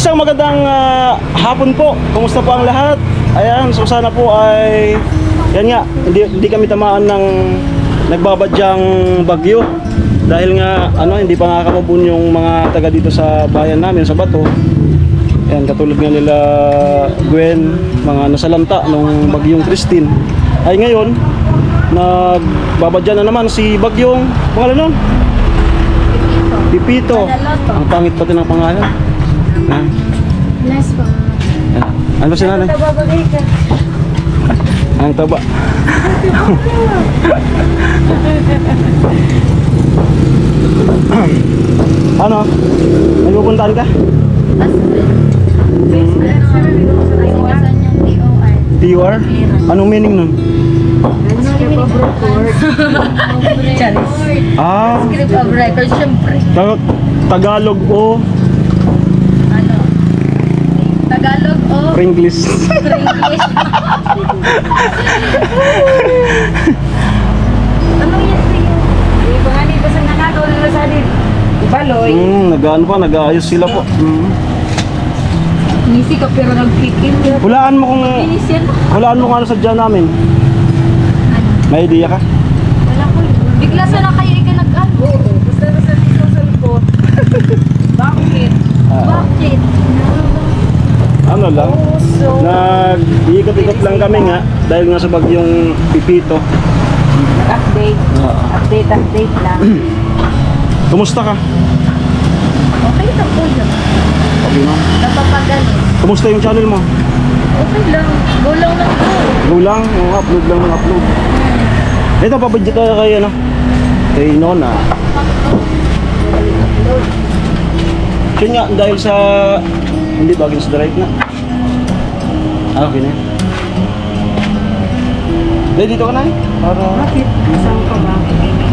Isang magandang hapon po. Kumusta po ang lahat? Ayan, so sana po ay yan nga, hindi kami tamaan ng nagbabadyang bagyo. Dahil nga hindi pa nakakamubun yung mga taga dito sa bayan namin sa Bato. Ayan, katulad nga nila Gwen, mga nasalanta nung bagyong Christine. Ay ngayon, nagbabadya na naman si bagyong pangalan nun? Pipito. Ang pangit pati ng pangalan. Nice po. Ano ba si nanay? Ang taba. Ano? May pupuntahan ka? TOR? Anong meaning nun? Ah, Script of record, syempre. Tagalog o Tagalog o Pringles. English. Anong yan sa'yo? Iba nga nito sa nakakawala na sa atin. Baloy. Nag-aayos sila po. Nisi ka pero nag-kick-in. Hulaan mo kung ano sadya namin. May idea ka? Wala ko. Bigla sana kayo ikanag-ano. Basta na sa dito sa likod. Bakit? Bakit? Ano lang? Nag-iikot-ikot lang kami nga dahil nga sa bagyong Pipito. Update. Update lang. Kumusta ka? Okay lang po yun. Okay na. Napapagalit. Kumusta yung channel mo? Okay lang. Gulang lang po. Gulang, upload lang ng upload. Ito, pabadya ka kay Nona. Yun nga, dahil sa hindi bagay sa drive na. Okay na. Dahil dito ka na para... Bakit? Kasama ka ba?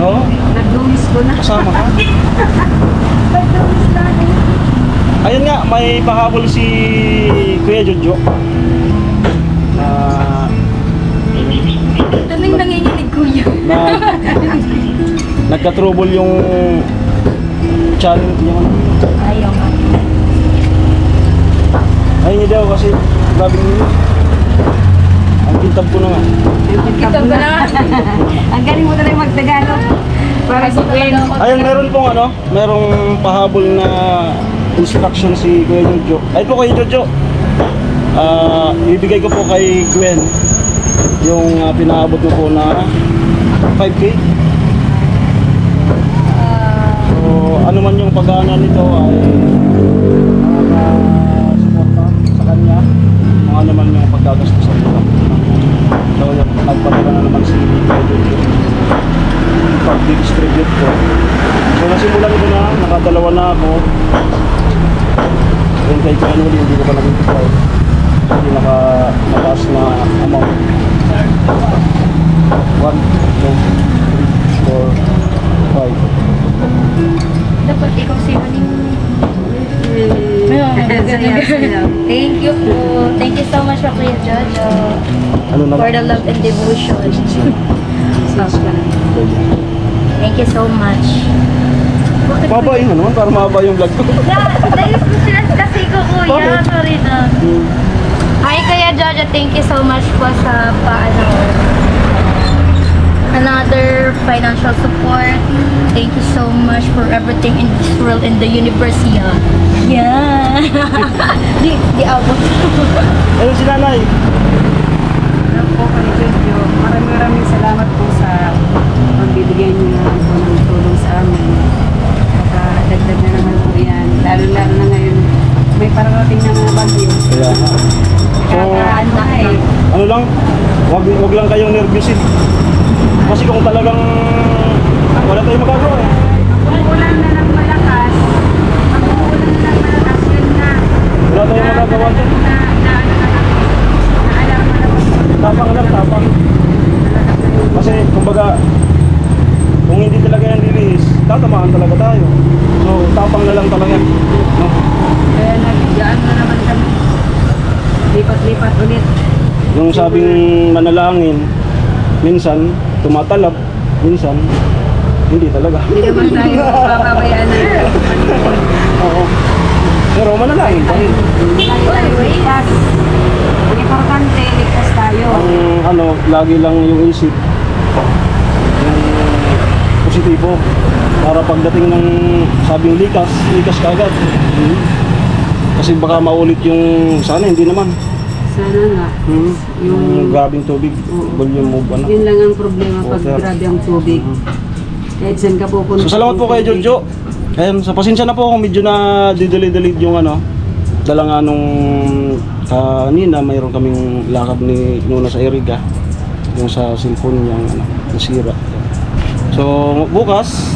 Oo. Nag-dumis ko na. Kasama ka. Nag-dumis na eh. Ayun nga, may pahabol si Kuya Jojo. Na... Tanong nanginginig kuya. Nagka-trouble yung channel yung Ayaw nga. ay hindi daw kasi grabe nyo. Ang kintab ko na nga. Kita ko na. Ang galing mo na rin mag-Tagalog. Para sa Gwen. Ayun, meron pong merong pahabol na instruction si Kuya Jojo. Ay po Kuya Jojo. Ibigay ko po kay Gwen yung pinaabot mo po na 5K. So, ano man yung pag-aanan nito ay suporta sa kanya. Kung ano man yung pagkagastos sa nila. So, nagpadala na naman si Kuya Jojo. Pag-distribute ko. So, nasimulan ko na, nakadalawa na ako. Yung kay Kuya hindi ko pa nag-try. Hindi naka-mataas na amount. 1, 2, 3, 4, 5. Dapat ikaw si Maning. Thank you po. Thank you so much for Kuya Jojo. For the love and devotion. Thank you so much. Maba yung para maba yung vlog ko. Dahil sila kasi ko kuya. Sorry na. Hi Kuya Jojo. Thank you so much po sa another financial support. Thank you so much for everything in this world and the universe. Yeah. Di abot. Ayun si nanay. Hello po kay Jojo. Maraming salamat po sa pagbibigay niyo naman po ng tulong sa amin. Dagdag na naman po yan. Lalo-lalo na ngayon. May pararating na mga bagyo. Kaya Kakaano na eh. ano lang, wag lang kayong nervyusin. Kasi kung talagang wala tayong magagawa eh. Umuulan na ng malakas. Umuulan na ng malakas yun na. Wala tayong magagawa dyan. Naalarma na po. Tapang lang, tapang. Kasi kumbaga, kung hindi talaga yan release, tatamaan talaga tayo. So, tapang na lang talaga. No? Kaya nagdiyaan na naman kami. Lipat-lipat ulit. Yung sabing manalangin, minsan tumatalab, minsan hindi talaga. Hindi naman tayo papabayaan na. Oo. Pero manalangin pa rin. Always. Ang importante, ligtas tayo. Ang lagi lang yung isip, yung positibo. Para pagdating ng sabing likas kagad. Kasi baka maulit yung, sana hindi naman. Sana nga. Yung grabing tubig, volume move Yun lang ang problema pag Water. grabe ang tubig. Kahit saan ka pupunta. So salamat po kay Jojo. Ayun, so pasensya na po kung medyo na didelay-delay yung dala nga nung kanina mayroon kaming lakad ni Nuna sa Eriga, yung sa cellphone niyang nasira. So bukas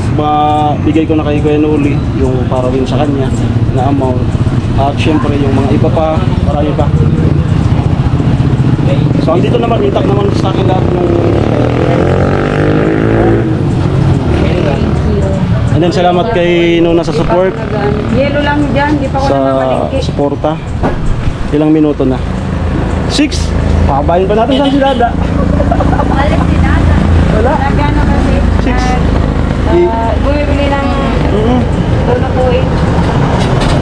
bigay ko na kay Kuya Noli yung para rin sa kanya na amount, at syempre yung mga iba pa, marami pa. So dito naman, intact naman sa akin lahat ng and then salamat kay Nuna sa support, Yelo lang dyan, di pa ko sa namamalingki. suporta. Ilang minuto na? 6? Pabayin pa natin saan si Dada. Alam si Dada. Wala. Nagano kasi, Six. bumibili ng tulo po eh.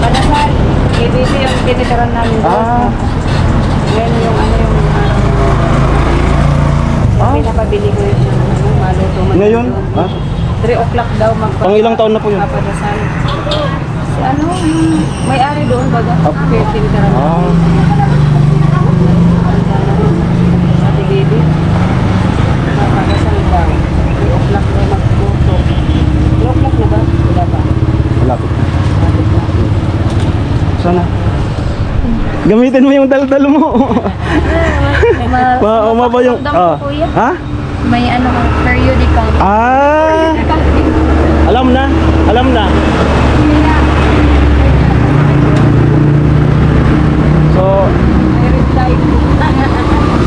Panasal, KBC yung tinitiran namin doon. Ah. Ngayon yung pinapabili ko yun, maluto man. Ngayon? doon. Ah, 3 o'clock daw Pang ilang taon na po yun? Papadasal. Si yung may-ari doon baga. Ah. Kaya tinitiran Ah. namin. Sa baby. Papadasal daw. 3 o'clock daw magluto. 3 o'clock na ba? Wala pa. Malapit. Malapit na. Sana. Gamitin mo yung daldal mo. Umaba yung... Ha? May periodical. Alam na. So, I replied.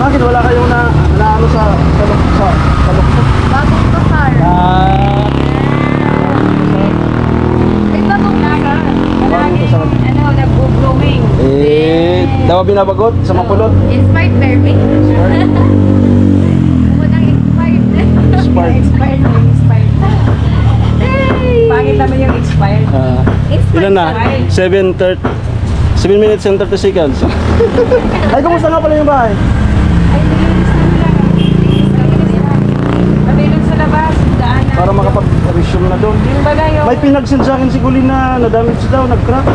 bakit wala kayong na sa lukso? Bagong kasal. Ay, bagong kasal. Laging, nag-blooming. Daw binabagot sa mapulot. Inspired Berry. Unang inspired. Expired. Expired. Pangit naman yung expired. Ilan na? 7 minutes and 30 seconds. Ay, kumusta nga pala yung bahay? Ay, nilinis na nila. Pabilis sa labas, daanan. Para makapag-resume na doon. Yung bagay yung... May pinag-send sa akin si Gulin na na-damage daw, nag-crack.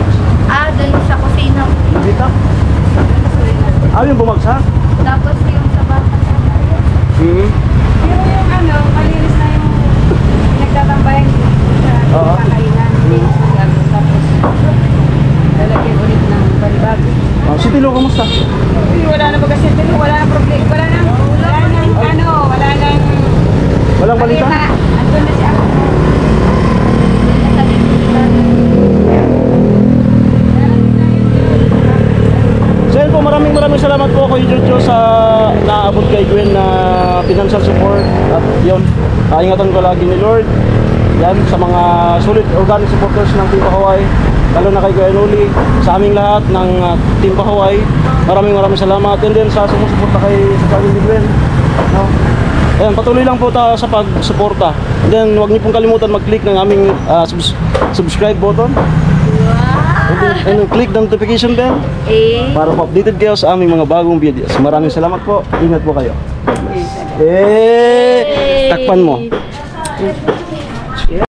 Dun sa kusina. Bitak. Yung bumagsak? Tapos yung sa bata. Hmm. Yung malinis na yung pinagtatambayan sa Oo. kakainan. Linis na gagawin. Tapos, lalagyan ulit ng balibago. Si Tilo, kamusta? Wala na bagas yung wala na problema. Wala nang Walang balita? Andun na siya. So yun po, maraming salamat po kay Jojo sa naabot kay Gwen na financial support. At yun, ingatan ko lagi ni Lord. Yan, sa mga solid organic supporters ng Team Hawaii, lalo na kay Kuya Noli, sa aming lahat ng Team Hawaii. Maraming salamat. And then sa sumusuporta kay sa family ni Gwen. No? Ayan, patuloy lang po tayo sa pagsuporta. And then huwag niyo pong kalimutan mag-click ng aming subscribe button. And then click the notification bell para updated kayo sa aming mga bagong videos. Maraming salamat po. Ingat po kayo. Takpan mo.